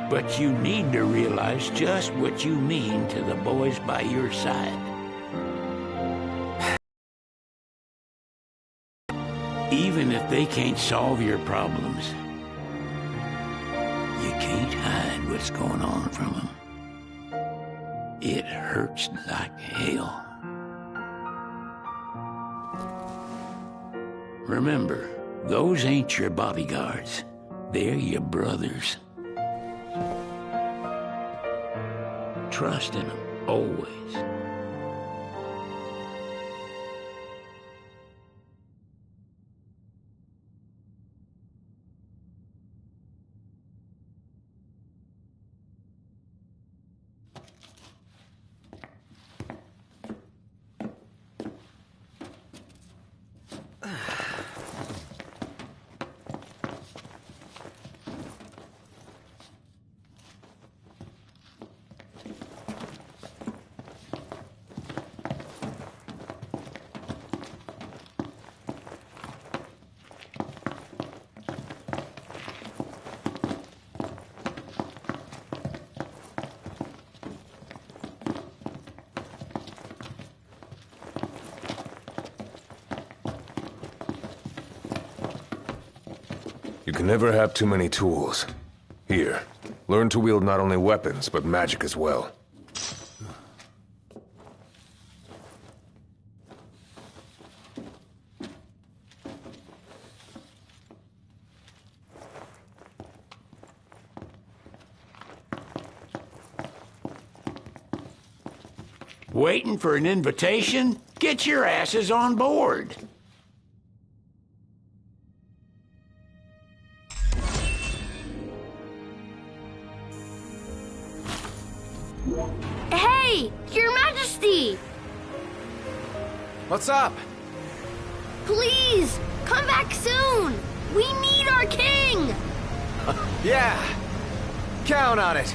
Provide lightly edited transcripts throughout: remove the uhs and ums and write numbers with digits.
But you need to realize just what you mean to the boys by your side. Even if they can't solve your problems, you can't hide what's going on from them. It hurts like hell. Remember, those ain't your bodyguards. They're your brothers. Trust in them, always. You can never have too many tools. Here, learn to wield not only weapons, but magic as well. Waiting for an invitation? Get your asses on board. Hey, Your Majesty! What's up? Please, come back soon! We need our king! Yeah, count on it.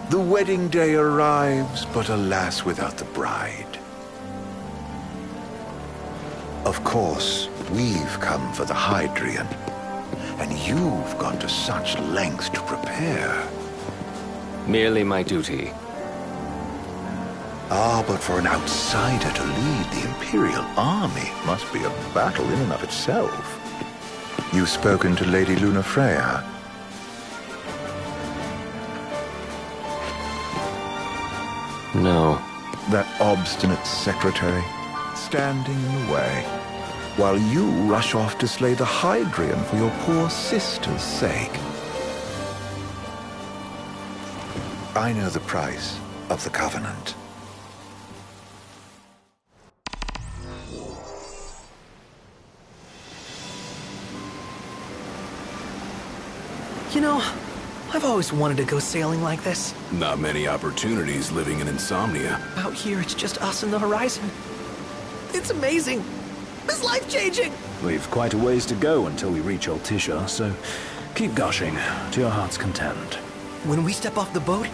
The wedding day arrives, but alas, without the bride. Of course, we've come for the Hydrian, and you've gone to such lengths to prepare. Merely my duty. Ah, but for an outsider to lead the Imperial army must be a battle in and of itself. You've spoken to Lady Lunafreya? No. That obstinate secretary, standing in the way. while you rush off to slay the Hydrian for your poor sister's sake. I know the price of the Covenant. You know, I've always wanted to go sailing like this. Not many opportunities living in Insomnia. Out here, it's just us and the horizon. It's amazing. It's life-changing. We've quite a ways to go until we reach Altissia, so keep gushing to your heart's content. When we step off the boat,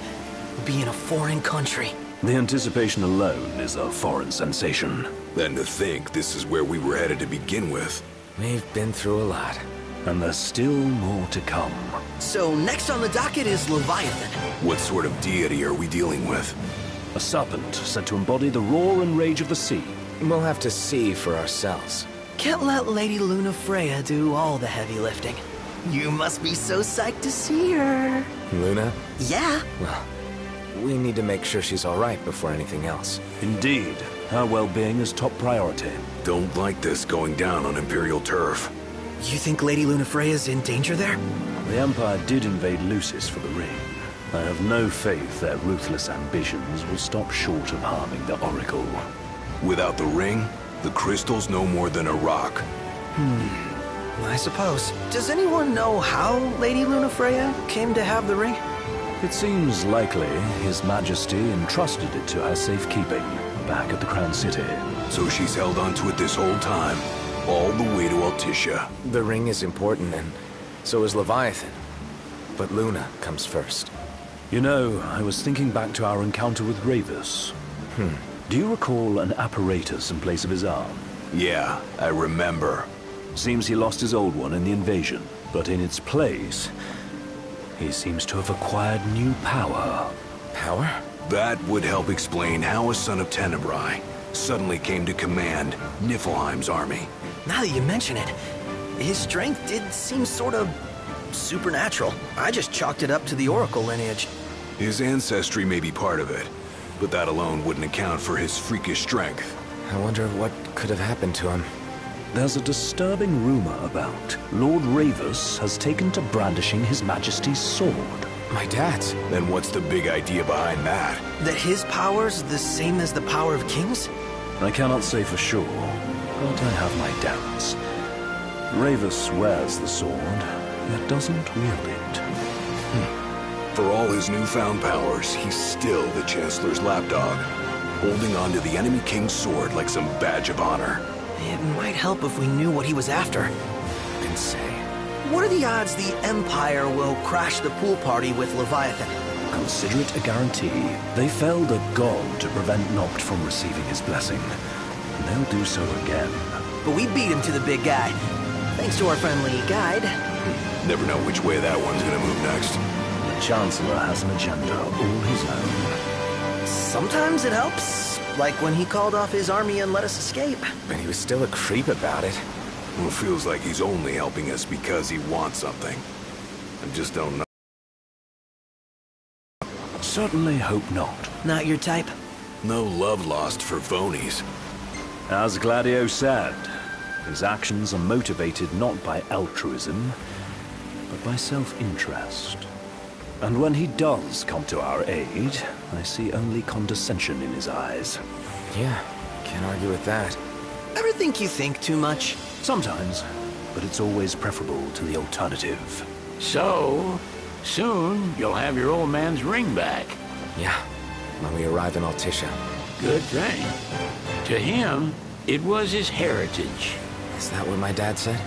we'll be in a foreign country. The anticipation alone is a foreign sensation. Then to think this is where we were headed to begin with. We've been through a lot. And there's still more to come. So next on the docket is Leviathan. What sort of deity are we dealing with? A serpent said to embody the roar and rage of the sea. We'll have to see for ourselves. Can't let Lady Lunafreya do all the heavy lifting. You must be so psyched to see her. Luna? Yeah. Well, we need to make sure she's all right before anything else. Indeed, her well-being is top priority. Don't like this going down on Imperial turf. You think Lady Lunafreya's in danger there? The Empire did invade Lucis for the ring. I have no faith their ruthless ambitions will stop short of harming the Oracle. Without the ring, the crystal's no more than a rock. I suppose. Does anyone know how Lady Lunafreya came to have the ring? It seems likely His Majesty entrusted it to her safekeeping back at the Crown City. So she's held onto it this whole time, all the way to Altissia. The ring is important, and so is Leviathan. But Luna comes first. You know, I was thinking back to our encounter with Ravus. Do you recall an apparatus in place of his arm? Yeah, I remember. Seems he lost his old one in the invasion, but in its place, he seems to have acquired new power. Power? That would help explain how a son of Tenebrae suddenly came to command Niflheim's army. Now that you mention it, his strength did seem sort of supernatural. I just chalked it up to the Oracle lineage. His ancestry may be part of it, but that alone wouldn't account for his freakish strength. I wonder what could have happened to him. There's a disturbing rumor about Lord Ravus has taken to brandishing His Majesty's sword. My dad's. Then what's the big idea behind that? That his power's the same as the power of kings? I cannot say for sure, but I have my doubts. Ravus wears the sword, yet doesn't wield it. For all his newfound powers, he's still the Chancellor's lapdog, holding on to the enemy king's sword like some badge of honor. It might help if we knew what he was after. You can say. What are the odds the Empire will crash the pool party with Leviathan? Consider it a guarantee. They felled a god to prevent Noct from receiving his blessing. And they'll do so again. But we beat him to the big guy, thanks to our friendly guide. Never know which way that one's gonna move next. The Chancellor has an agenda all his own. Sometimes it helps, like when he called off his army and let us escape. But he was still a creep about it. Well, it feels like he's only helping us because he wants something. I just don't know. Certainly hope not. Not your type? No love lost for Vonies. As Gladio said, his actions are motivated not by altruism, but by self-interest. And when he does come to our aid, I see only condescension in his eyes. Yeah, can't argue with that. Ever think you think too much? Sometimes, but it's always preferable to the alternative. So, soon you'll have your old man's ring back. Yeah, when we arrive in Altissia. Good thing. To him, it was his heritage. Is that what my dad said?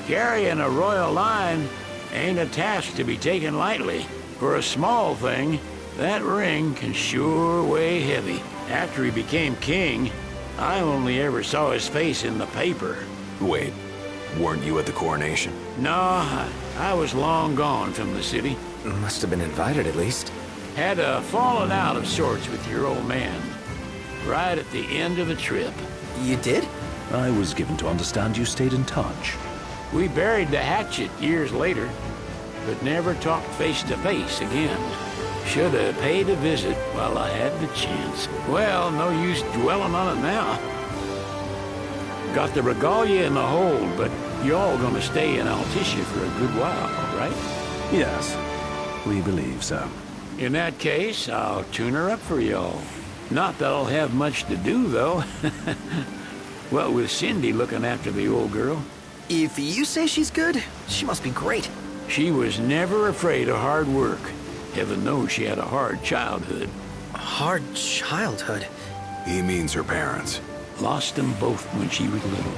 Carrying a royal line ain't a task to be taken lightly. For a small thing, that ring can sure weigh heavy. After he became king, I only ever saw his face in the paper. Wait, weren't you at the coronation? No, I was long gone from the city. Must have been invited at least. Had a falling out of sorts with your old man. Right at the end of the trip. You did? I was given to understand you stayed in touch. We buried the hatchet years later, but never talked face to face again. Should have paid a visit while I had the chance. Well, no use dwelling on it now. Got the regalia in the hold, but y'all gonna stay in Altissia for a good while, right? Yes, we believe so. In that case, I'll tune her up for y'all. Not that I'll have much to do, though. Well, with Cindy looking after the old girl. If you say she's good, she must be great. She was never afraid of hard work. Heaven knows she had a hard childhood. Hard childhood? He means her parents. Lost them both when she was little.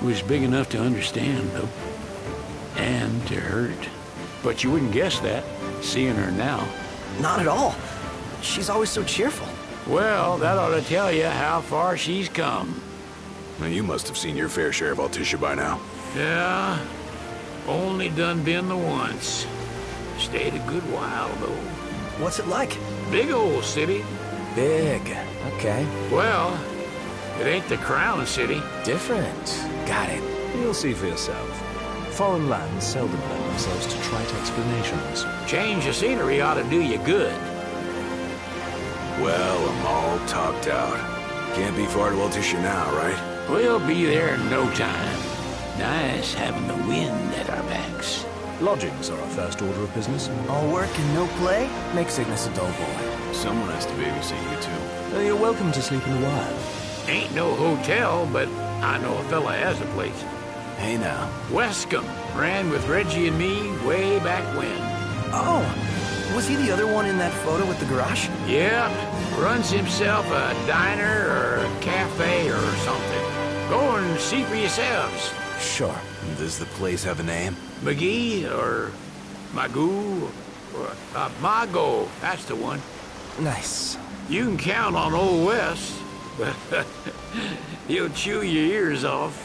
Was big enough to understand, though. And to hurt. But you wouldn't guess that, seeing her now. Not at all. She's always so cheerful. Well, that ought to tell you how far she's come. Now, you must have seen your fair share of Altissia by now. Yeah, only done been the once. Stayed a good while, though. What's it like? Big old city. Big. Okay. Well, it ain't the crown city. Different. Got it. You'll see for yourself. Foreign lands seldom lend themselves to trite explanations. Change of scenery ought to do you good. Well, I'm all talked out. Can't be far to Altissia now, right? We'll be there in no time. Nice having the wind at our backs. Lodgings are our first order of business. All work and no play? Make Cygnus a dull boy. Someone has to babysit you, too. You're welcome to sleep in the wild. Ain't no hotel, but I know a fella has a place. Hey, now. Wescombe ran with Reggie and me way back when. Oh, was he the other one in that photo with the garage? Yep, runs himself a diner or a cafe or something. Go and see for yourselves. Sure. Does the place have a name? McGee or Magoo or Mago, that's the one. Nice. You can count on Old West, but he'll chew your ears off.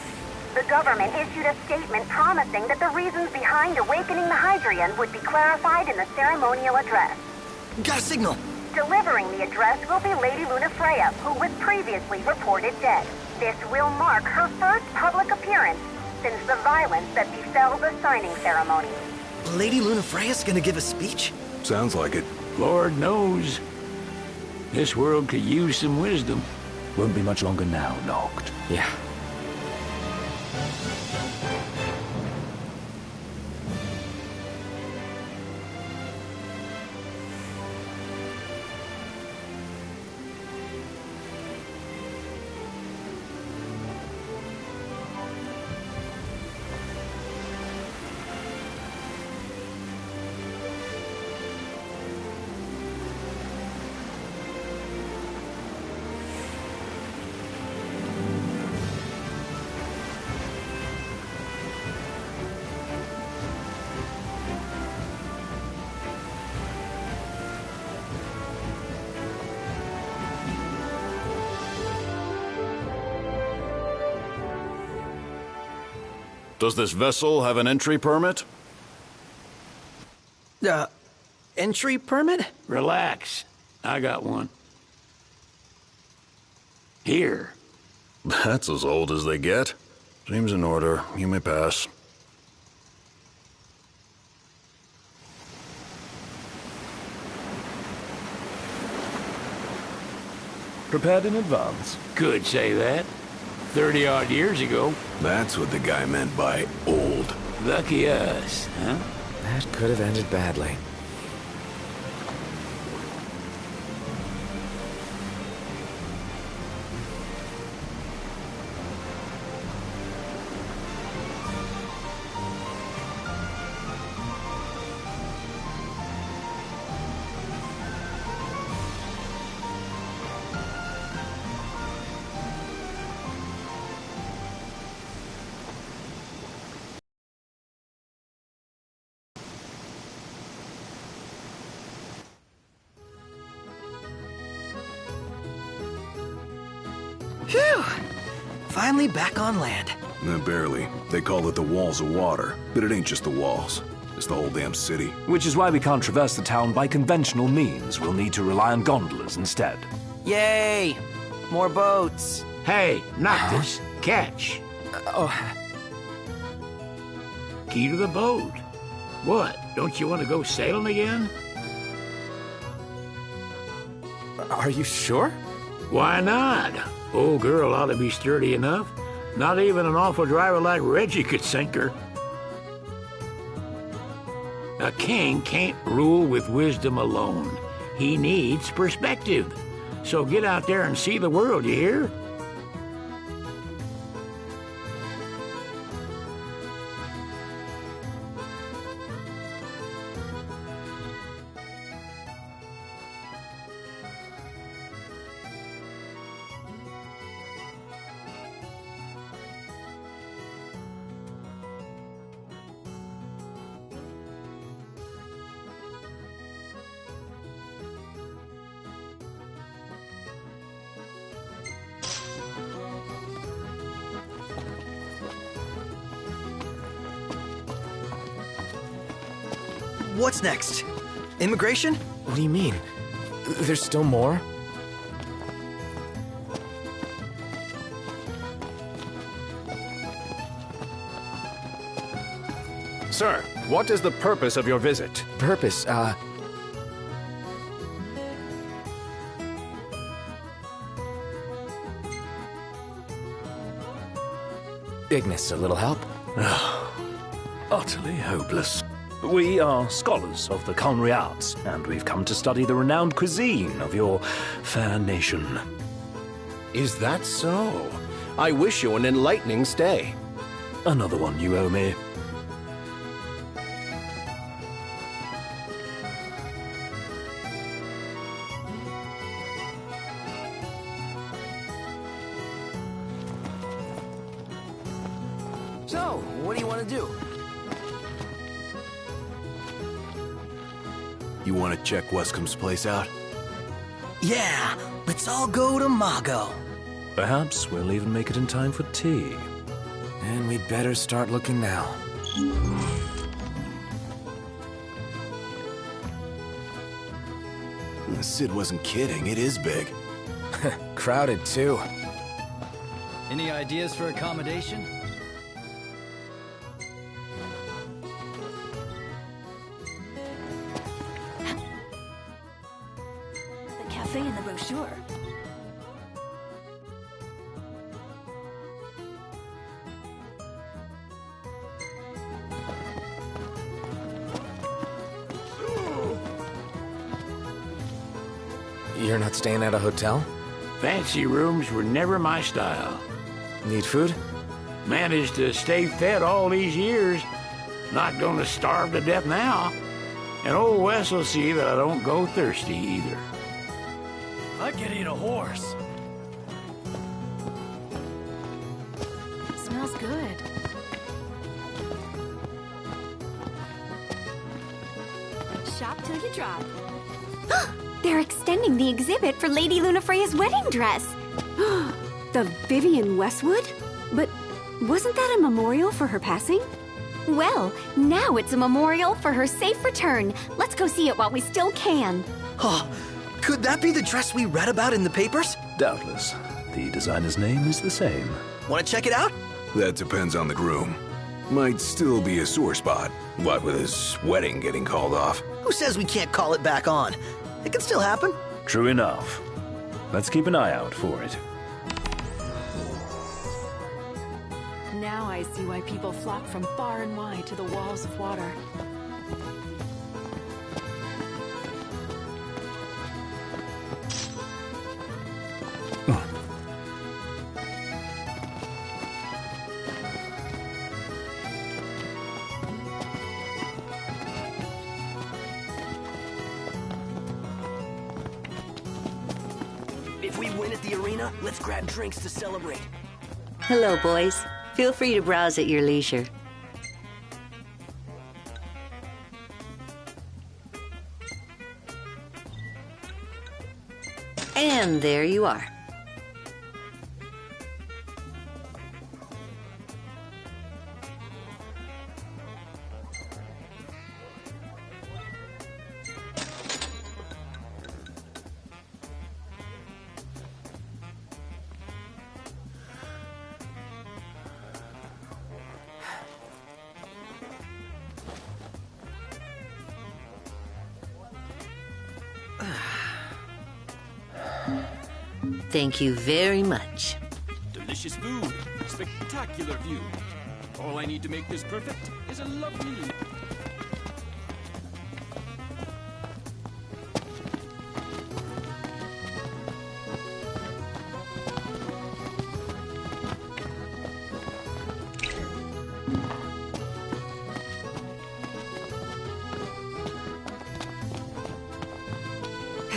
The government issued a statement promising that the reasons behind awakening the Hydrian would be clarified in the ceremonial address. Got a signal. Delivering the address will be Lady Lunafreya, who was previously reported dead. This will mark her first public appearance since the violence that befell the signing ceremony. Lady Lunafreya's gonna give a speech? Sounds like it. Lord knows. This world could use some wisdom. Won't be much longer now, Noct. Yeah. Does this vessel have an entry permit? Entry permit? Relax. I got one. Here. That's as old as they get. Seems in order. You may pass. Prepared in advance? Could say that. 30-odd years ago. That's what the guy meant by old. Lucky us, huh? That could have ended badly. Phew! Finally back on land. Barely. They call it the Walls of Water, but it ain't just the walls. It's the whole damn city. Which is why we can't traverse the town by conventional means. We'll need to rely on gondolas instead. Yay! More boats. Hey, Noctis, catch. Key to the boat. What, don't you want to go sailing again? Are you sure? Why not? Old girl ought to be sturdy enough. Not even an awful driver like Reggie could sink her. A king can't rule with wisdom alone. He needs perspective. So get out there and see the world, you hear? What's next? Immigration? What do you mean? There's still more? Sir, what is the purpose of your visit? Purpose, Ignis, a little help? Utterly hopeless. We are scholars of the culinary arts, and we've come to study the renowned cuisine of your fair nation. Is that so? I wish you an enlightening stay. Another one you owe me. So, what do you want to do? You want to check Wescom's place out? Yeah, let's all go to Mago. Perhaps we'll even make it in time for tea. And we'd better start looking now. Sid wasn't kidding, it is big. Crowded, too. Any ideas for accommodation? The cafe in the brochure. You're not staying at a hotel? Fancy rooms were never my style. Need food? Managed to stay fed all these years. Not gonna starve to death now. And old Wes will see that I don't go thirsty either. I could eat a horse. Smells good. Shop till you drop. They're extending the exhibit for Lady Lunafreya's wedding dress. The Vivian Westwood? But wasn't that a memorial for her passing? Well, now it's a memorial for her safe return. Let's go see it while we still can. Oh, could that be the dress we read about in the papers? Doubtless. The designer's name is the same. Want to check it out? That depends on the groom. Might still be a sore spot, what with his wedding getting called off. Who says we can't call it back on? It can still happen. True enough. Let's keep an eye out for it. Now I see why people flock from far and wide to the walls of water. If we win at the arena, let's grab drinks to celebrate. Hello, boys. Feel free to browse at your leisure. And there you are. Thank you very much. Delicious food, spectacular view. All I need to make this perfect is a lovely...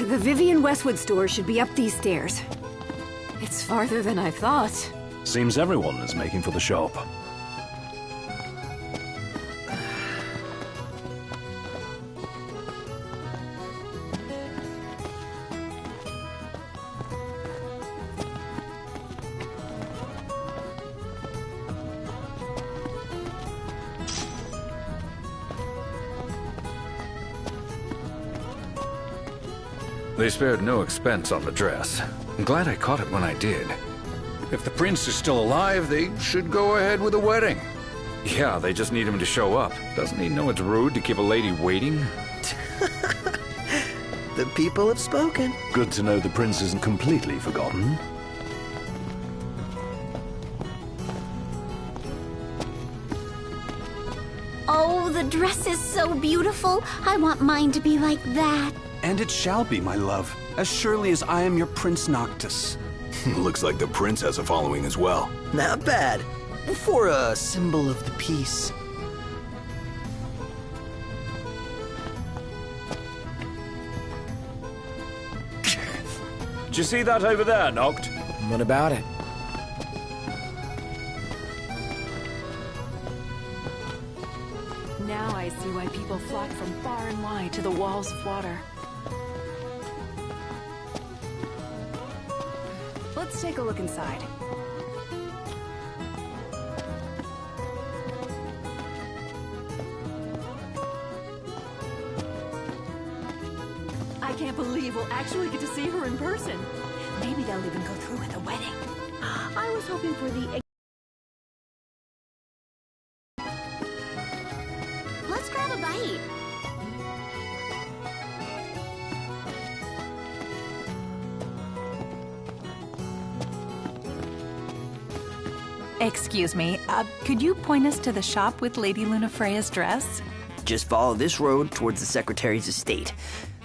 The Vivian Westwood store should be up these stairs. It's farther than I thought. Seems everyone is making for the shop. They spared no expense on the dress. I'm glad I caught it when I did. If the prince is still alive, they should go ahead with the wedding. Yeah, they just need him to show up. Doesn't he know it's rude to keep a lady waiting? The people have spoken. Good to know the prince isn't completely forgotten. Oh, the dress is so beautiful. I want mine to be like that. And it shall be, my love, as surely as I am your Prince Noctis. Looks like the prince has a following as well. Not bad. For a symbol of the peace. Did you see that over there, Noct? What about it? Now I see why people flock from far and wide to the walls of water. Let's take a look inside. I can't believe we'll actually get to see her in person. Maybe they'll even go through with the wedding. I was hoping for the... Let's grab a bite. Excuse me, could you point us to the shop with Lady Lunafreya's dress? Just follow this road towards the Secretary's estate.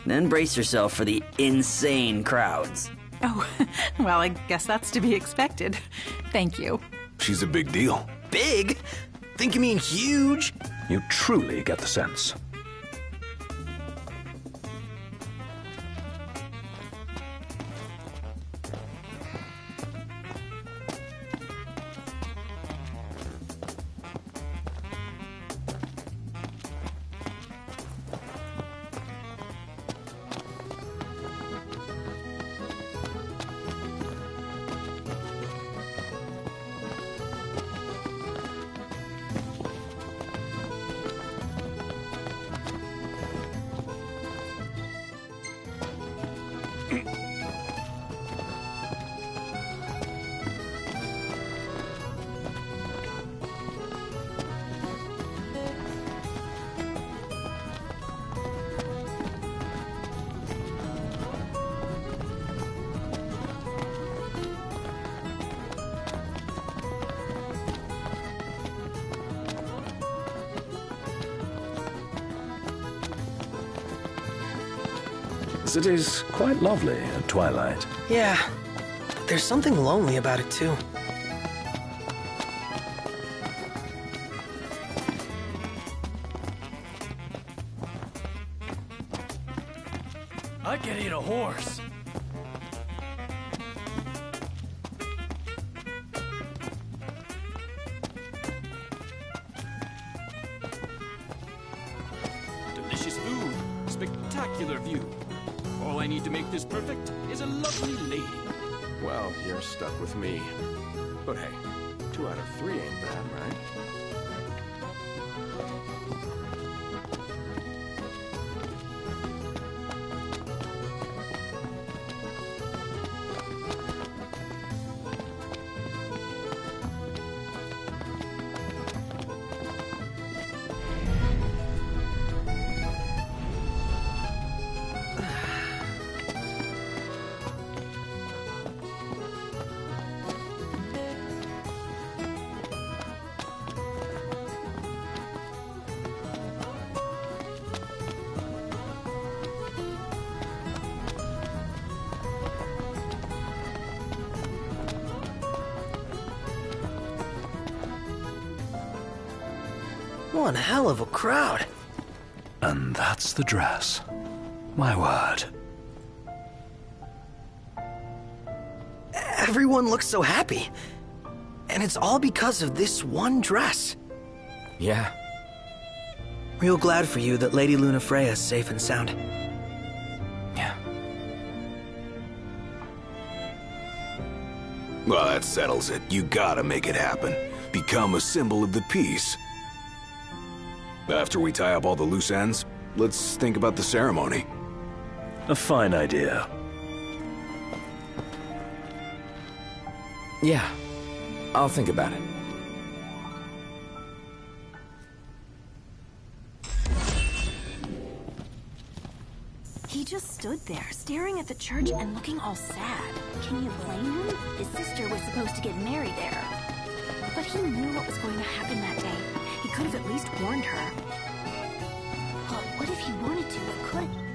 Then brace yourself for the insane crowds. Oh, well, I guess that's to be expected. Thank you. She's a big deal. Big? Think you mean huge? You truly get the sense. The city's quite lovely at twilight. Yeah, but there's something lonely about it too. I could eat a horse. Delicious food, spectacular view. All I need to make this perfect is a lovely lady. Well, you're stuck with me. But hey, 2 out of 3 ain't bad, right? One hell of a crowd. And that's the dress. My word. Everyone looks so happy. And it's all because of this one dress. Yeah. Real glad for you that Lady Lunafreya is safe and sound. Yeah. Well, that settles it. You gotta make it happen. Become a symbol of the peace. After we tie up all the loose ends, let's think about the ceremony. A fine idea. Yeah. I'll think about it. He just stood there, staring at the church and looking all sad. Can you blame him? His sister was supposed to get married there. But he knew what was going to happen that day. He could have at least warned her. But what if he wanted to but couldn't?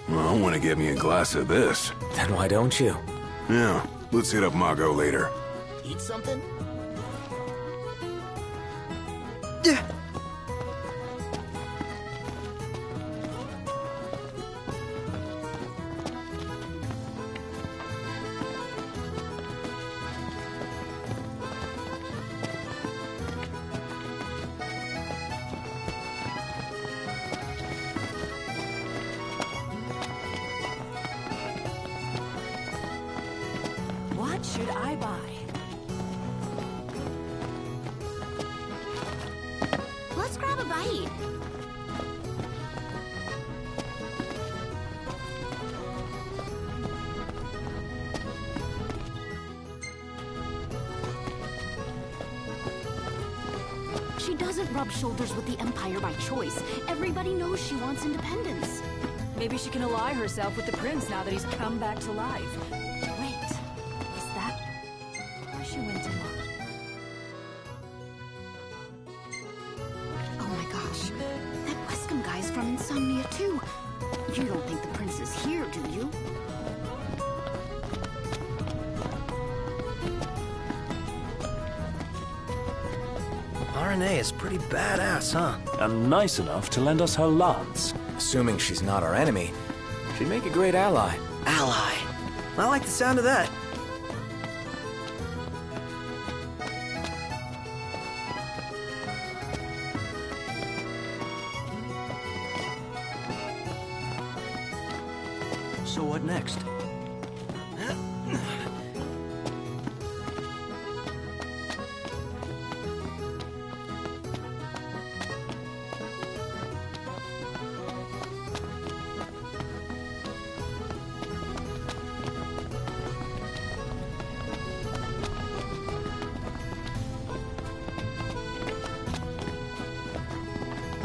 Well, I want to get me a glass of this. Then why don't you? Yeah, let's hit up Margot later. Eat something? What should I buy? Let's grab a bite. She doesn't rub shoulders with the Empire by choice. Everybody knows she wants independence. Maybe she can ally herself with the prince now that he's come back to life. Wait, is that where she went to look? Oh my gosh, that Wescom guy's from Insomnia too. You don't think the prince is here, do you? RNA is pretty badass, huh? And nice enough to lend us her lance. Assuming she's not our enemy, she'd make a great ally. Ally. I like the sound of that. So what next?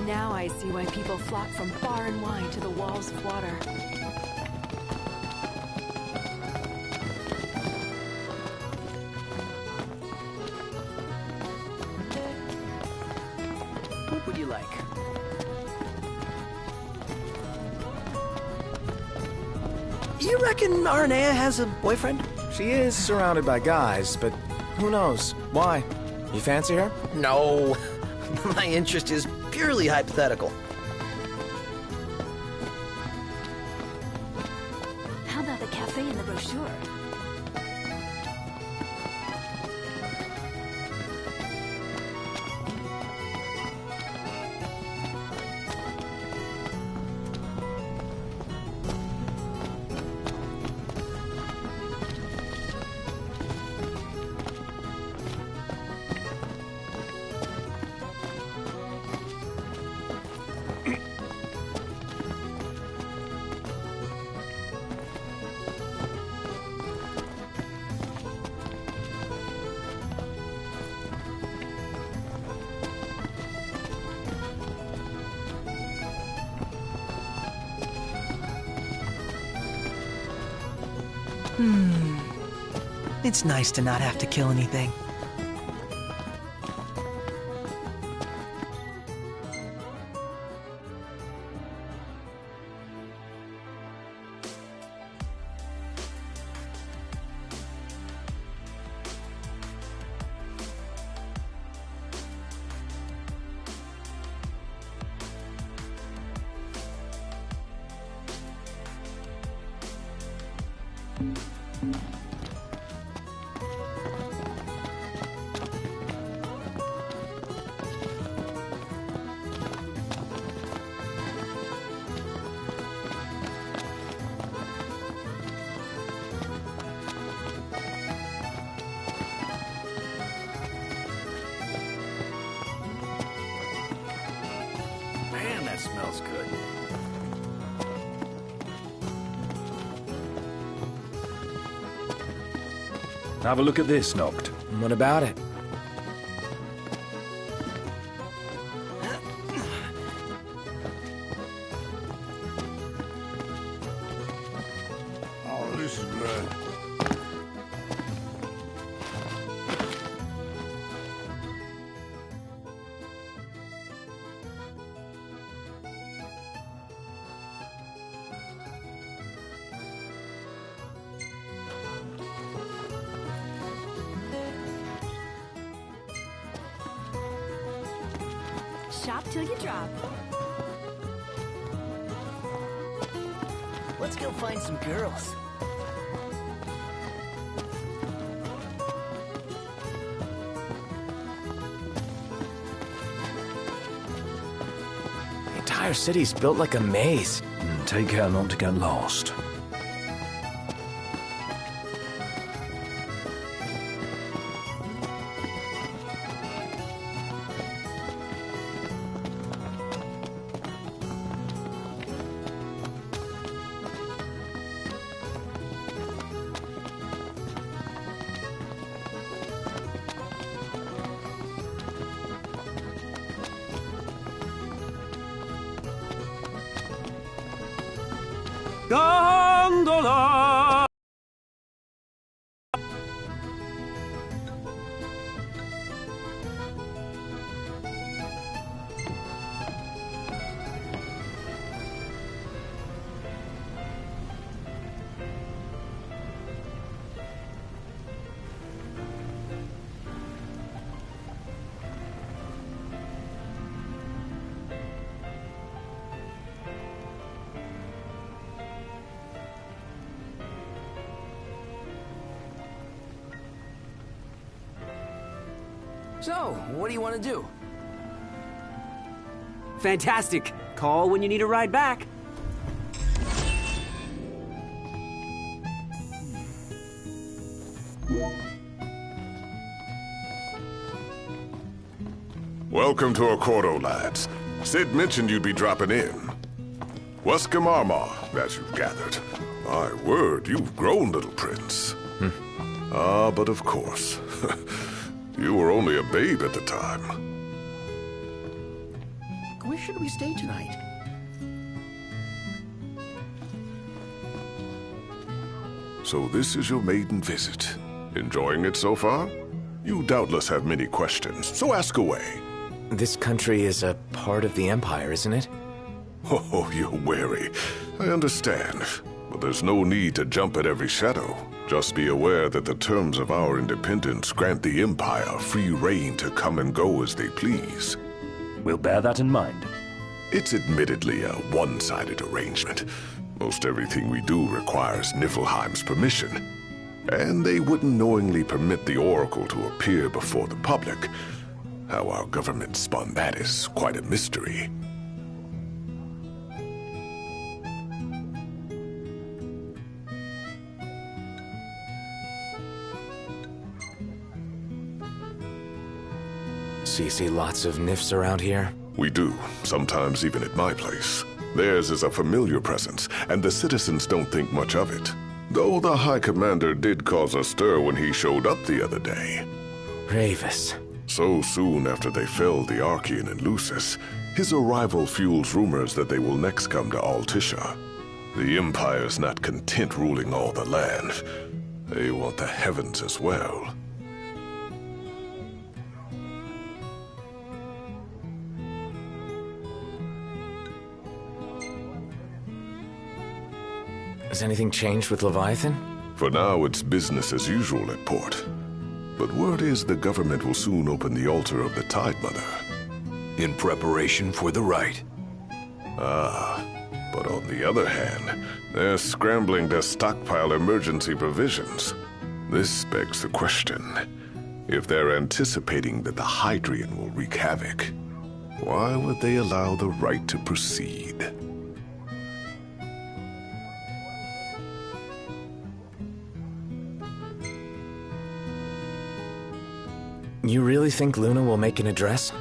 Now I see why people flock from far and wide to the walls of water. What would you like? You reckon Arnea has a boyfriend? She is surrounded by guys, but who knows? Why? You fancy her? No. My interest is purely hypothetical. How about the cafe in the brochure? It's nice to not have to kill anything. Man, that smells good. Have a look at this, Noct. What about it? Oh, this is good. Shop till you drop. Let's go find some girls. The entire city's built like a maze. Take care not to get lost. Gondola! So, what do you want to do? Fantastic. Call when you need a ride back. Welcome to Accordo, lads. Sid mentioned you'd be dropping in. Welcome Armor, as you've gathered. My word, you've grown, little prince. Ah, but of course. You were only a babe at the time. Where should we stay tonight? So this is your maiden visit. Enjoying it so far? You doubtless have many questions, so ask away. This country is a part of the Empire, isn't it? Oh, you're wary. I understand. But there's no need to jump at every shadow. Just be aware that the terms of our independence grant the Empire free reign to come and go as they please. We'll bear that in mind. It's admittedly a one-sided arrangement. Most everything we do requires Niflheim's permission. And they wouldn't knowingly permit the Oracle to appear before the public. How our government spun that is quite a mystery. So you see lots of Nifs around here? We do, sometimes even at my place. Theirs is a familiar presence, and the citizens don't think much of it. Though the High Commander did cause a stir when he showed up the other day. Ravus. So soon after they felled the Archean and Lucis, his arrival fuels rumors that they will next come to Altissia. The Empire's not content ruling all the land. They want the heavens as well. Has anything changed with Leviathan? For now, it's business as usual at port. But word is the government will soon open the altar of the Tide Mother. In preparation for the rite. Ah, but on the other hand, they're scrambling to stockpile emergency provisions. This begs the question. If they're anticipating that the Hydrian will wreak havoc, why would they allow the rite to proceed? You really think Luna will make an address?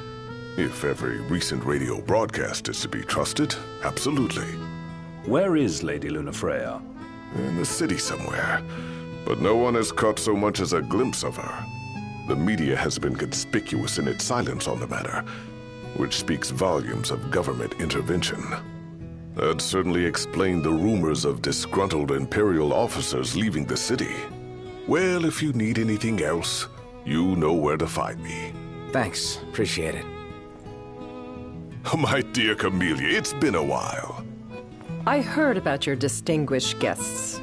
If every recent radio broadcast is to be trusted, absolutely. Where is Lady Lunafreya? In the city somewhere, but no one has caught so much as a glimpse of her. The media has been conspicuous in its silence on the matter, which speaks volumes of government intervention. That certainly explained the rumors of disgruntled Imperial officers leaving the city. Well, if you need anything else, you know where to find me. Thanks. Appreciate it. My dear Camellia, it's been a while. I heard about your distinguished guests.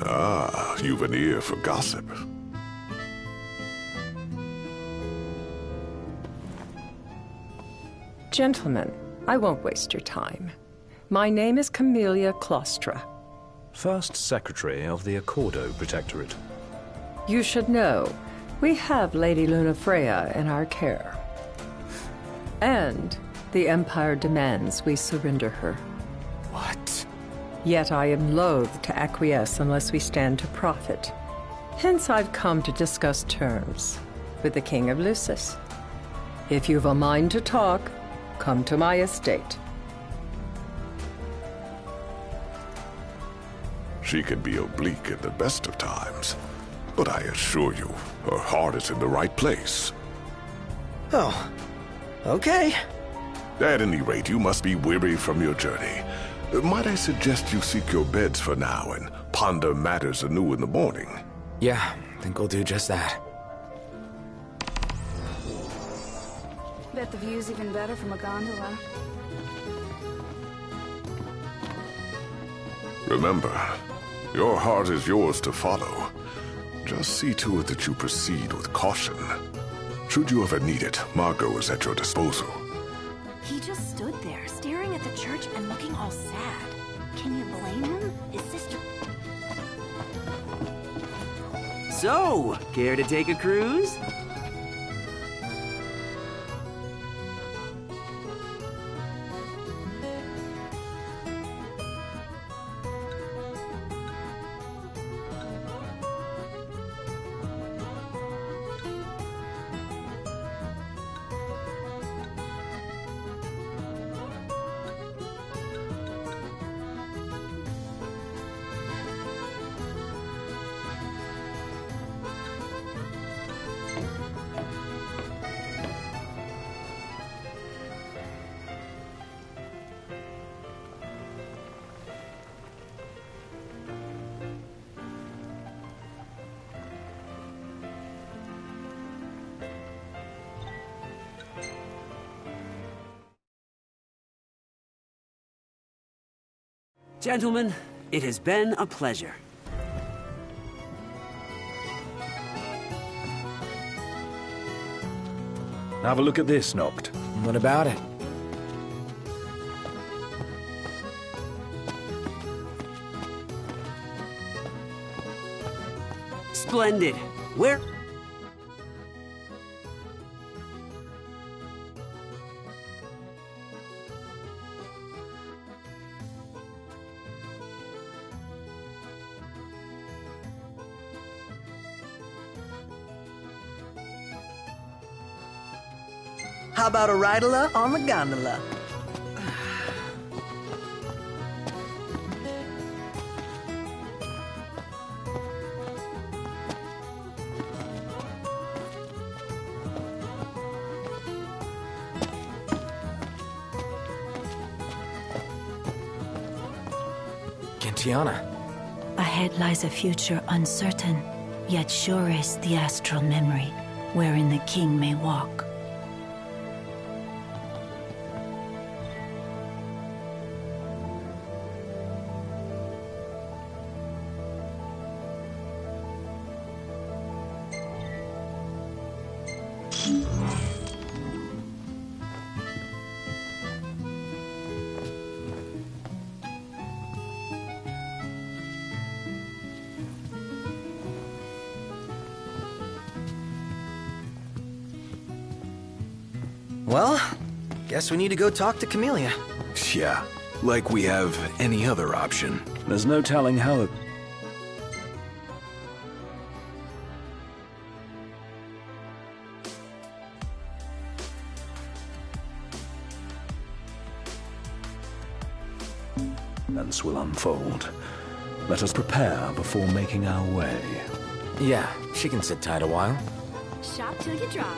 Ah, you've an ear for gossip. Gentlemen, I won't waste your time. My name is Camellia Claustra. First Secretary of the Accordo Protectorate. You should know, we have Lady Lunafreya in our care. And the Empire demands we surrender her. What? Yet I am loath to acquiesce unless we stand to profit. Hence I've come to discuss terms with the King of Lucis. If you've a mind to talk, come to my estate. She can be oblique at the best of times, but I assure you, her heart is in the right place. Oh, okay. At any rate, you must be weary from your journey. Might I suggest you seek your beds for now and ponder matters anew in the morning? Yeah, I think we'll do just that. Bet the view's even better from a gondola. Remember, your heart is yours to follow. Just see to it that you proceed with caution. Should you ever need it, Margot is at your disposal. He just stood there, staring at the church and looking all sad. Can you blame him? His sister... So, care to take a cruise? Gentlemen, it has been a pleasure. Have a look at this, Noct. What about it? Splendid. Where... How about a ridola on the gondola? Tiana. Ahead lies a future uncertain, yet sure is the astral memory, wherein the king may walk. Well, guess we need to go talk to Camellia. Yeah, like we have any other option. There's no telling how... events will unfold. Let us prepare before making our way. Yeah, she can sit tight a while. Shop till you drop.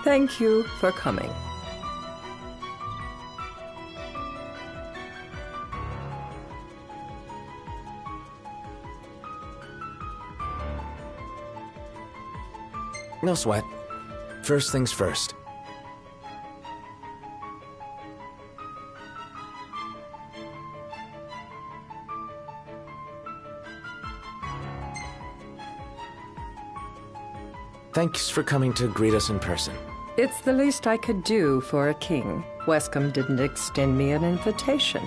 Thank you for coming. No sweat. First things first. Thanks for coming to greet us in person. It's the least I could do for a king. Wescombe didn't extend me an invitation,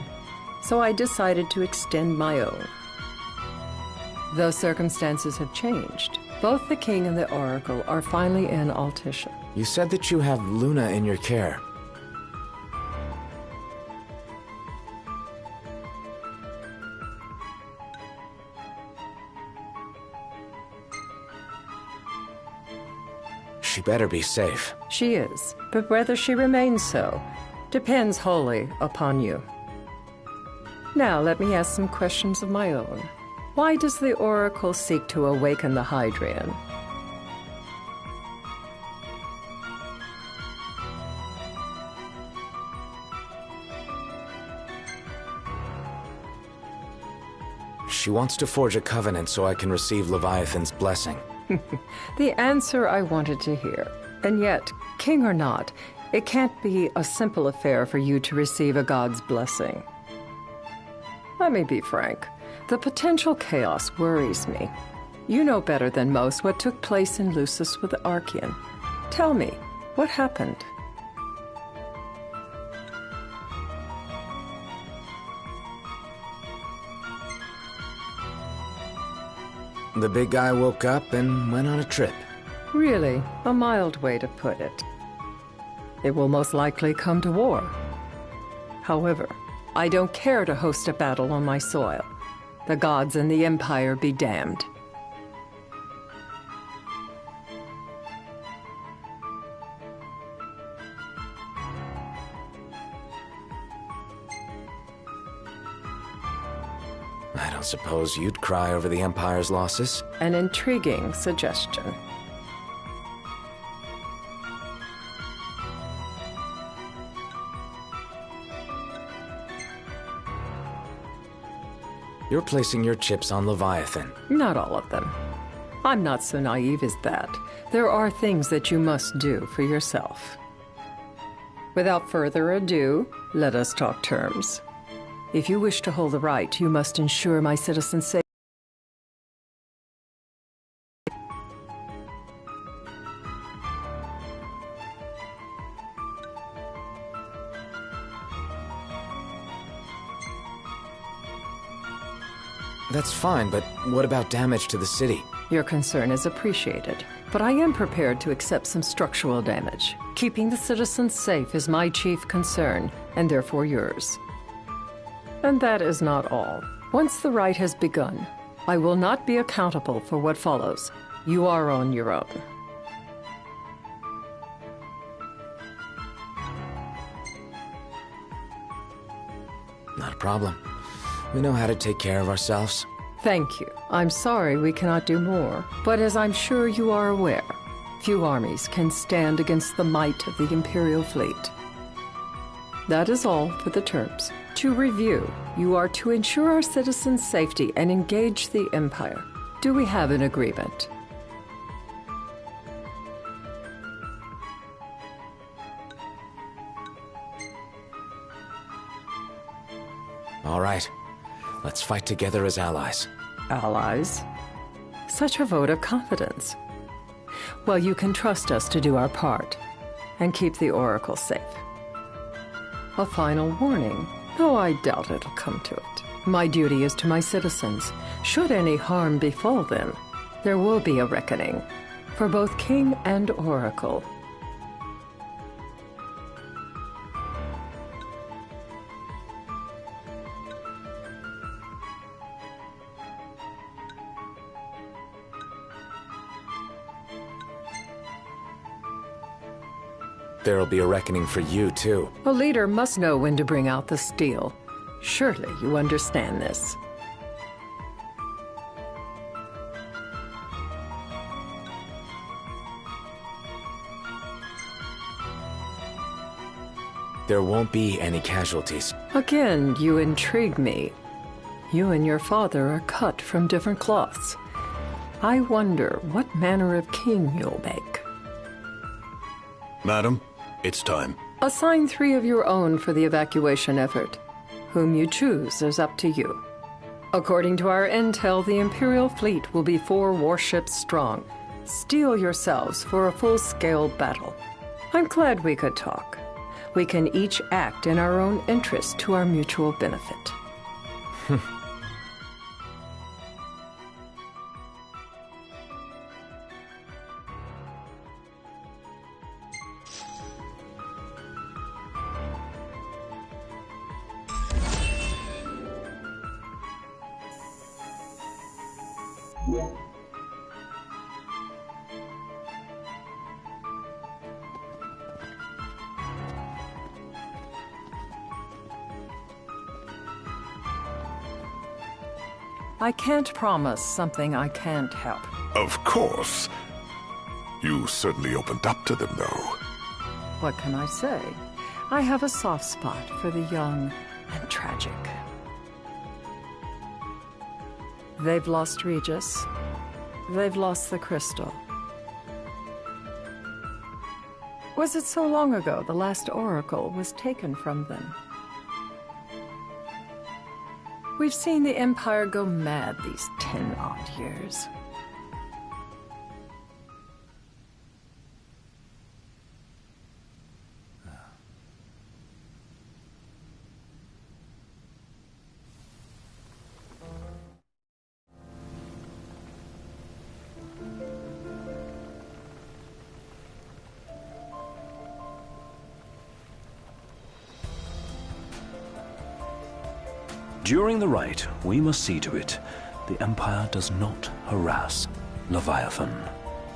so I decided to extend my own. Though circumstances have changed, both the king and the oracle are finally in Altissia. You said that you have Luna in your care. She better be safe. She is, but whether she remains so depends wholly upon you. Now let me ask some questions of my own. Why does the oracle seek to awaken the Hydrian? She wants to forge a covenant so I can receive Leviathan's blessing. The answer I wanted to hear. And yet, king or not, it can't be a simple affair for you to receive a god's blessing. Let me be frank. The potential chaos worries me. You know better than most what took place in Lucis with the Archean. Tell me, what happened? The big guy woke up and went on a trip. Really, a mild way to put it. It will most likely come to war. However, I don't care to host a battle on my soil. The gods and the Empire be damned. I don't suppose you'd cry over the Empire's losses? An intriguing suggestion. You're placing your chips on Leviathan. Not all of them. I'm not so naive as that. There are things that you must do for yourself. Without further ado, let us talk terms. If you wish to hold the right, you must ensure my citizens' safety. That's fine, but what about damage to the city? Your concern is appreciated, but I am prepared to accept some structural damage. Keeping the citizens safe is my chief concern, and therefore yours. And that is not all. Once the rite has begun, I will not be accountable for what follows. You are on your own. Not a problem. We know how to take care of ourselves. Thank you. I'm sorry we cannot do more, but as I'm sure you are aware, few armies can stand against the might of the Imperial fleet. That is all for the terms. To review, you are to ensure our citizens' safety and engage the Empire. Do we have an agreement? All right. Let's fight together as allies. Allies? Such a vote of confidence. Well, you can trust us to do our part and keep the Oracle safe. A final warning, though I doubt it'll come to it. My duty is to my citizens. Should any harm befall them, there will be a reckoning for both King and Oracle. There'll be a reckoning for you, too. A leader must know when to bring out the steel. Surely you understand this. There won't be any casualties. Again, you intrigue me. You and your father are cut from different cloths. I wonder what manner of king you'll make. Madam, it's time. Assign 3 of your own for the evacuation effort. Whom you choose is up to you. According to our intel, the Imperial fleet will be 4 warships strong. Steel yourselves for a full-scale battle. I'm glad we could talk. We can each act in our own interest to our mutual benefit. I can't promise something I can't help. Of course. You certainly opened up to them, though. What can I say? I have a soft spot for the young and tragic. They've lost Regis. They've lost the crystal. Was it so long ago the last oracle was taken from them? We've seen the Empire go mad these 10-odd years. During the rite, we must see to it the Empire does not harass Leviathan.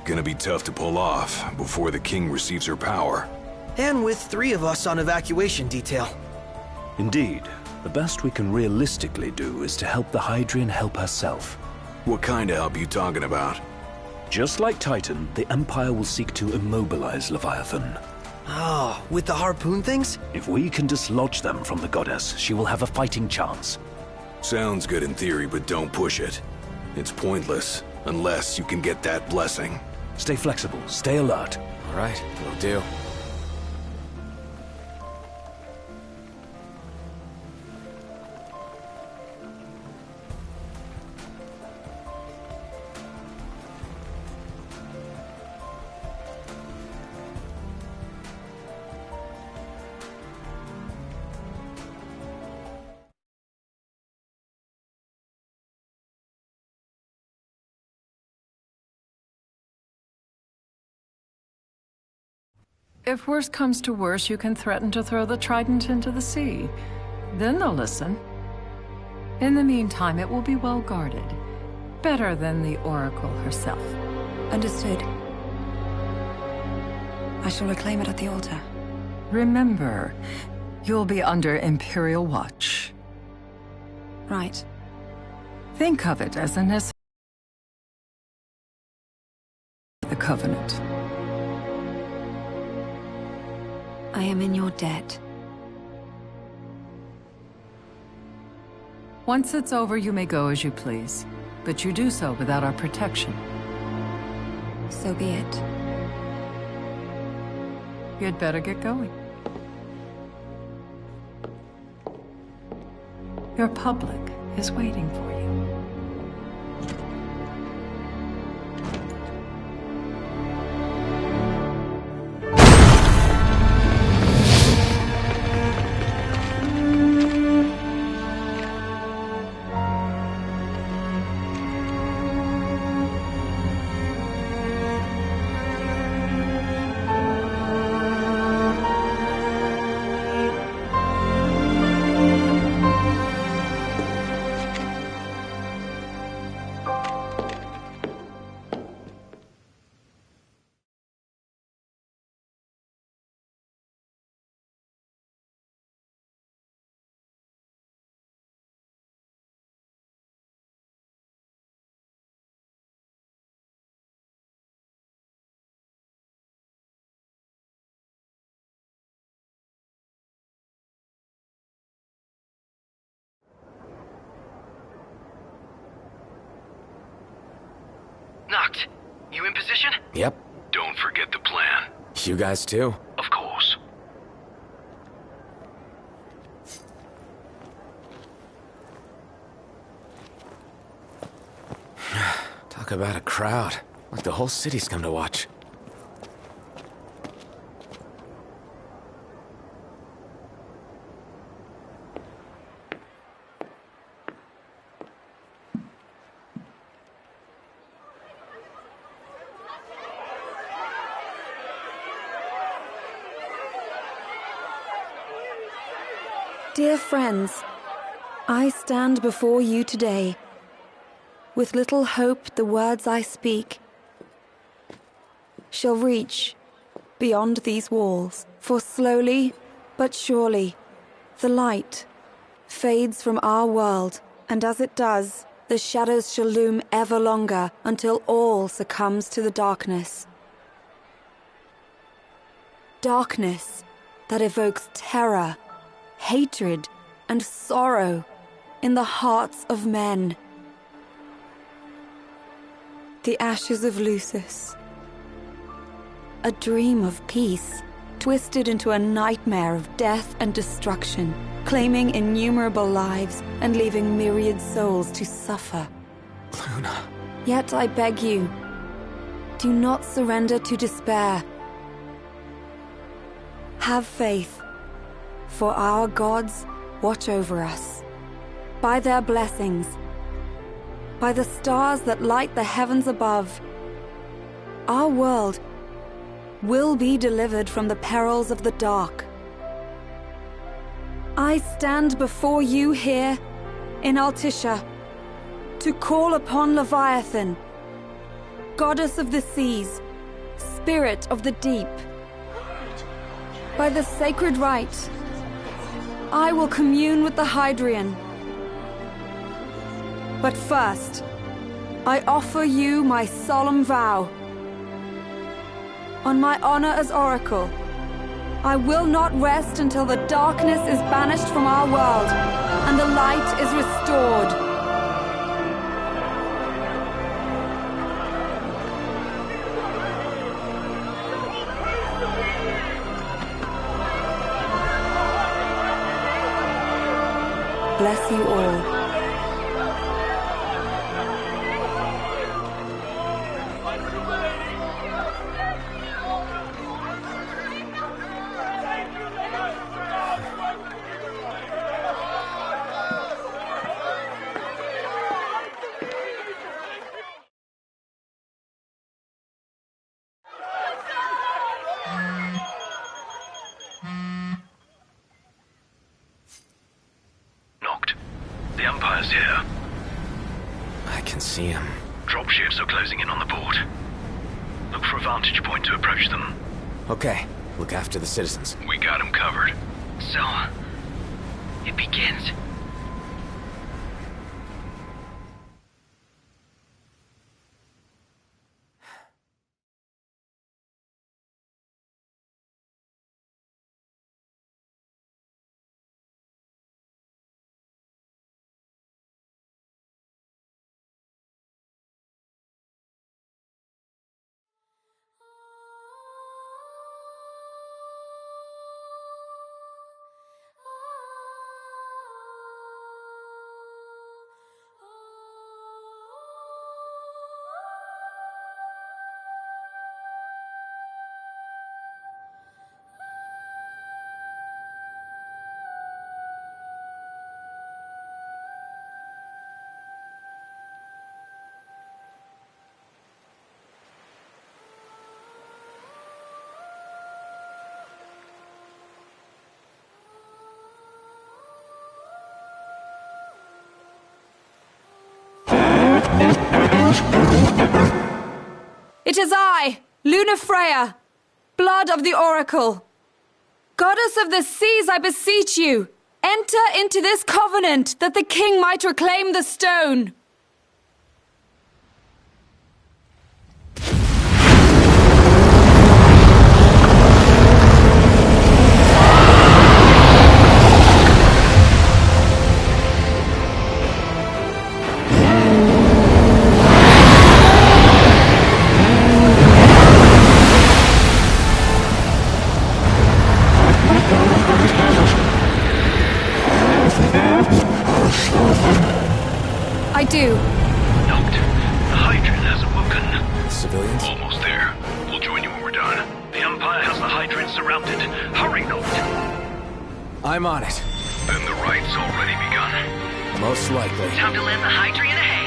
Gonna be tough to pull off before the king receives her power. And with 3 of us on evacuation detail. Indeed, the best we can realistically do is to help the Hydrian help herself. What kind of help you talking about? Just like Titan, the Empire will seek to immobilize Leviathan. Oh, with the harpoon things? If we can dislodge them from the goddess, she will have a fighting chance. Sounds good in theory, but don't push it. It's pointless, unless you can get that blessing. Stay flexible, stay alert. All right, will do. If worse comes to worse, you can threaten to throw the trident into the sea. Then they'll listen. In the meantime, it will be well guarded. Better than the Oracle herself. Understood. I shall reclaim it at the altar. Remember, you'll be under Imperial watch. Right. Think of it as a necessary the Covenant. I am in your debt. Once it's over, you may go as you please. But you do so without our protection. So be it. You'd better get going. Your public is waiting for you. Noct, you in position? Yep. Don't forget the plan. You guys too? Of course. Talk about a crowd. Like the whole city's come to watch. Dear friends, I stand before you today. With little hope the words I speak shall reach beyond these walls. For slowly but surely the light fades from our world, and as it does, the shadows shall loom ever longer until all succumbs to the darkness. Darkness that evokes terror, hatred, and sorrow in the hearts of men. The ashes of Lucis. A dream of peace, twisted into a nightmare of death and destruction, claiming innumerable lives and leaving myriad souls to suffer. Luna. Yet I beg you, do not surrender to despair. Have faith, for our gods watch over us. By their blessings, by the stars that light the heavens above, our world will be delivered from the perils of the dark. I stand before you here in Altissia to call upon Leviathan, goddess of the seas, spirit of the deep. By the sacred rite, I will commune with the Hydrian. But first, I offer you my solemn vow. On my honor as Oracle, I will not rest until the darkness is banished from our world and the light is restored. Bless you all. The Empire's here. I can see him. Dropships are closing in on the port. Look for a vantage point to approach them. Okay, look after the citizens. We got them covered. So, it begins. It is I, Lunafreya, blood of the Oracle. Goddess of the seas, I beseech you, enter into this covenant that the king might reclaim the stone. I do. Noct. The Hydrian has awoken. Civilians? Almost there. We'll join you when we're done. The Empire has the Hydrian surrounded. Hurry, Noct. I'm on it. Then the rite's already begun. Most likely. Time to lend the Hydrian a hand.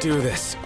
do this.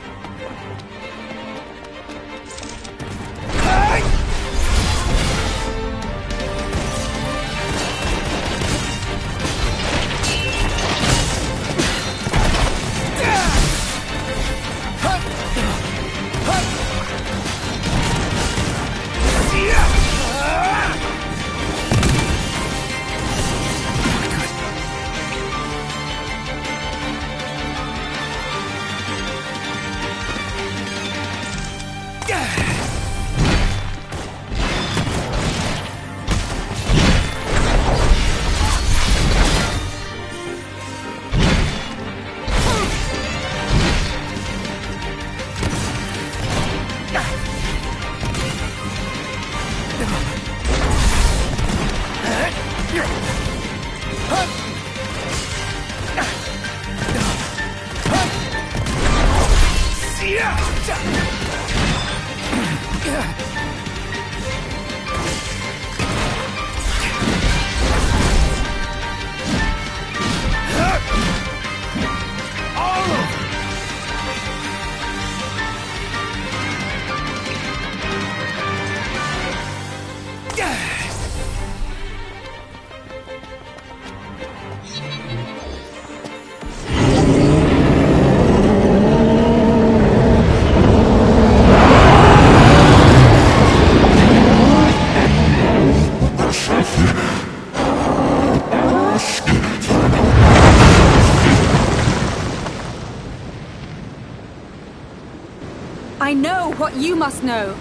I know what you must know.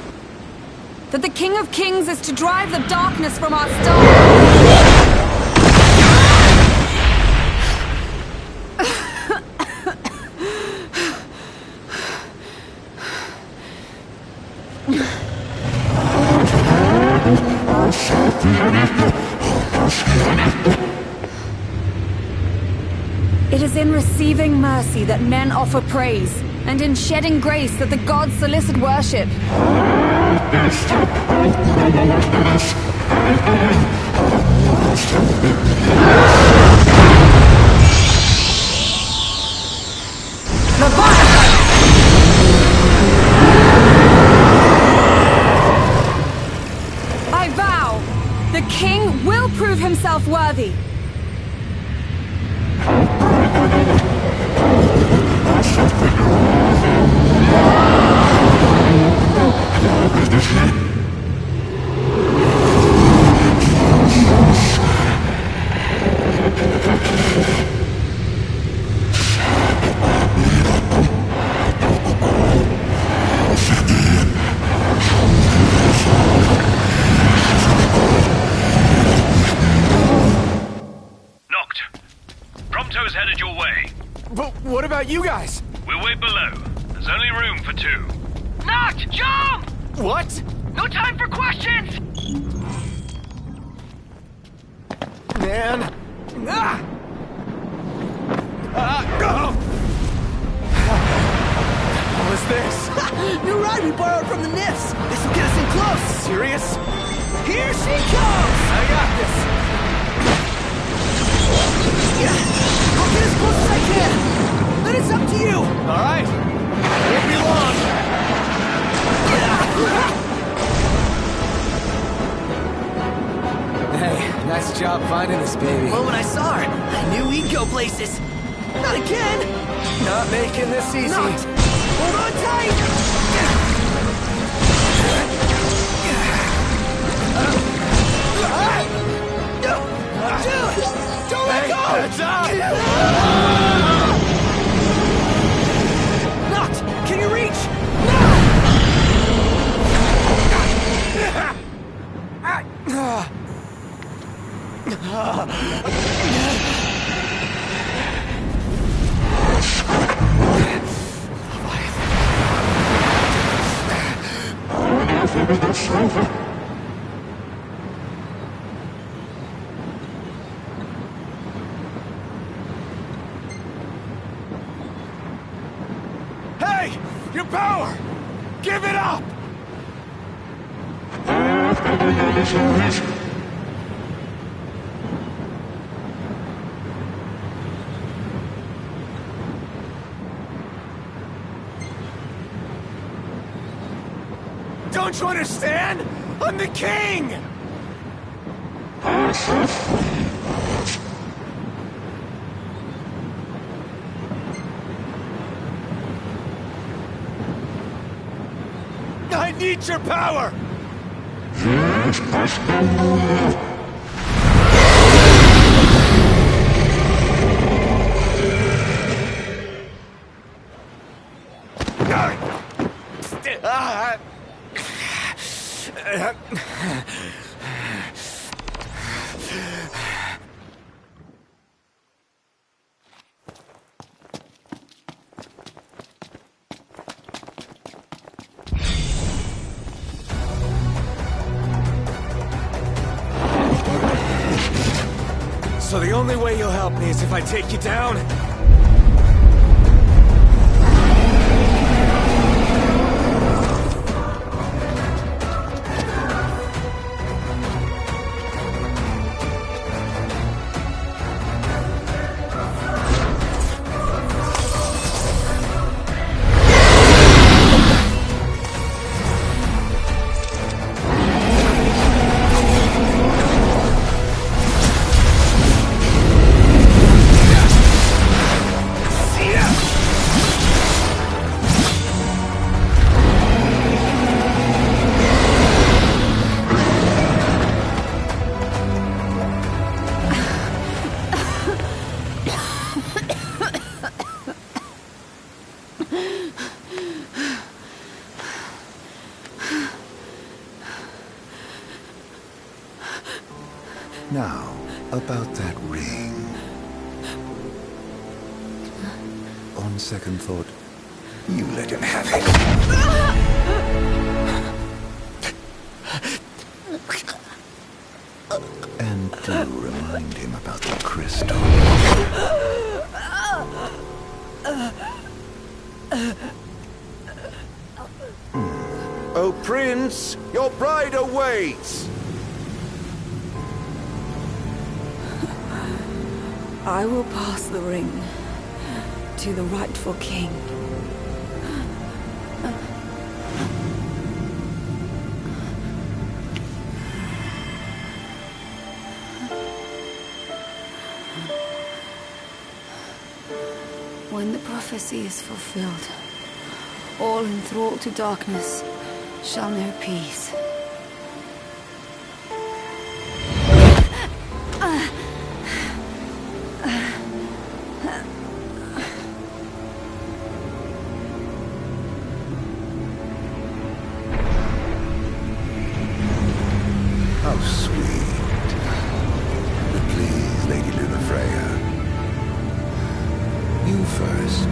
That the King of Kings is to drive the darkness from our stars. It is in receiving mercy that men offer praise, and in shedding grace that the gods solicit worship. I vow, the king will prove himself worthy. Prompto's headed your way. But what about you guys? We'll wait below. There's only room for two. Noct, jump! What? No time for questions! Man. What was this? New ride we borrowed from the Nifs. This will get us in close. Serious? Here she comes! I got this. I'll get as close as I can. Then it's up to you. All right. Won't be long. Hey, nice job finding this baby. Well, when I saw her, I knew we'd go places. Not again. Not making this easy. Not. Hold on tight. Dude, don't let go. Noct, can you reach? Hey! Your power! Give it up! Don't you understand? I'm the king! I need your power! So the only way you'll help me is if I take you down? Now, about that ring. On second thought, you let him have it. And do remind him about the crystal. Oh, Prince, your bride awaits! I will pass the ring to the rightful king. When the prophecy is fulfilled, all enthralled to darkness shall know peace. How sweet. But please, Lady Lunafreya. You first.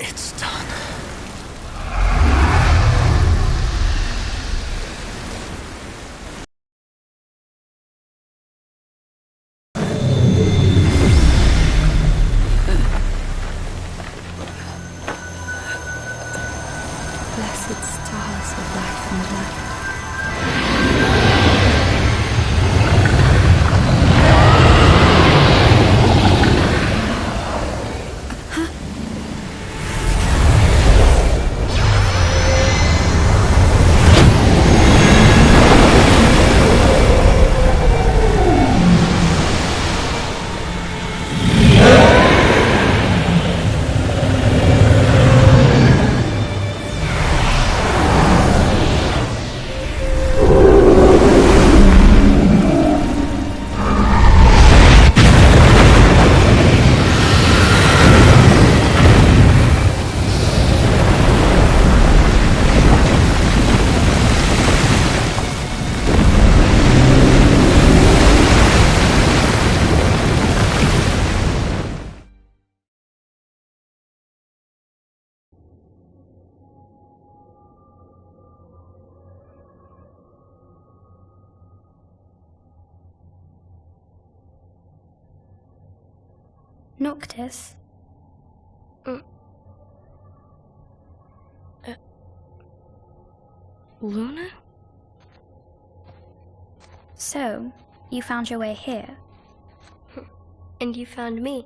It's done. Blessed stars of life and light. Noctis? Luna? So, you found your way here. And you found me.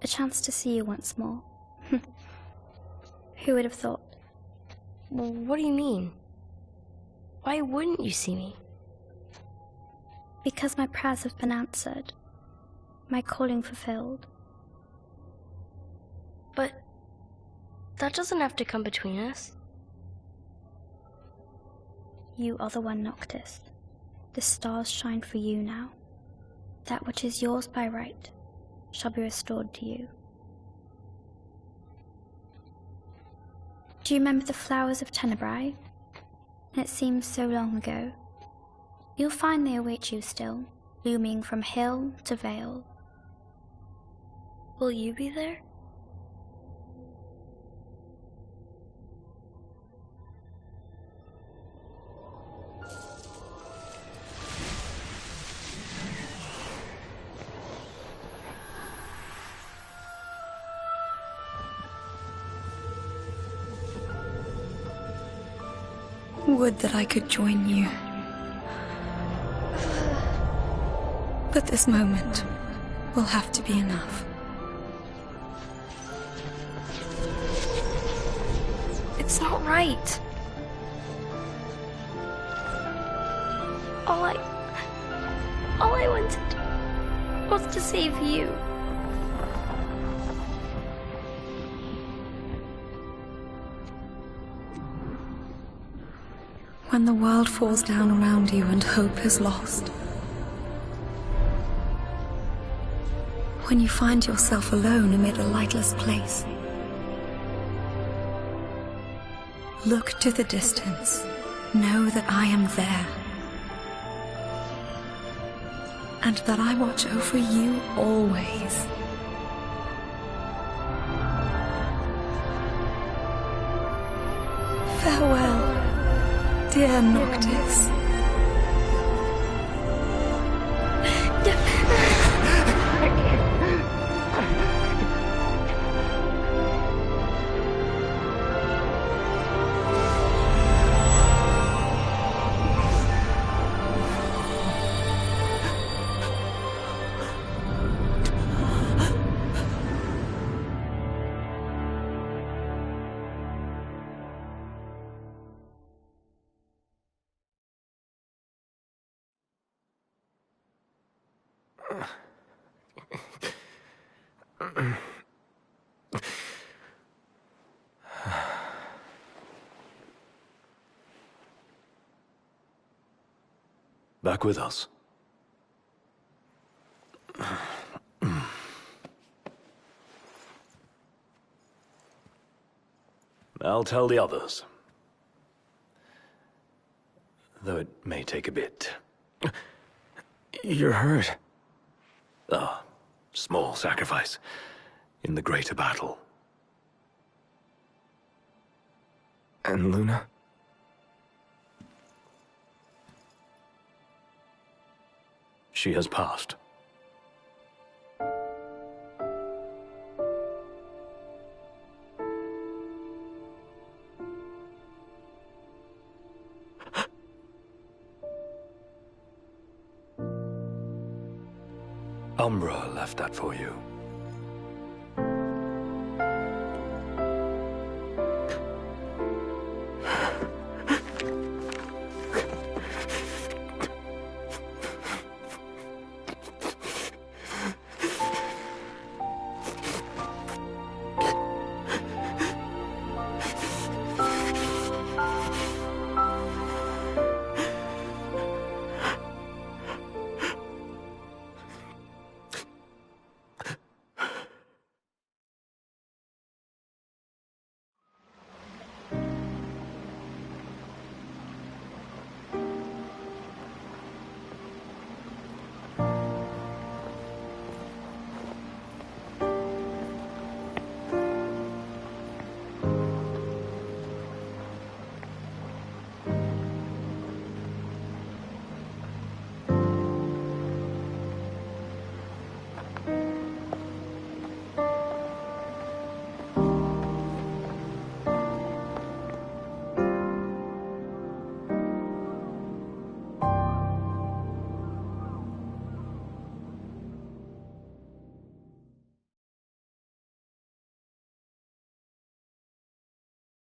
A chance to see you once more. Who would have thought? Well, what do you mean? Why wouldn't you see me? Because my prayers have been answered. My calling fulfilled. But that doesn't have to come between us. You are the one, Noctis. The stars shine for you now. That which is yours by right shall be restored to you. Do you remember the flowers of Tenebrae? It seems so long ago. You'll find they await you still, blooming from hill to vale. Will you be there? Would that I could join you. But this moment will have to be enough. It's not right. All I wanted was to save you. When the world falls down around you and hope is lost. When you find yourself alone amid a lightless place. Look to the distance. Know that I am there. And that I watch over you always. Farewell, dear Noctis. Back with us. I'll tell the others. though it may take a bit. You're hurt. Ah, small sacrifice in the greater battle. And Luna? She has passed. Umbra left that for you.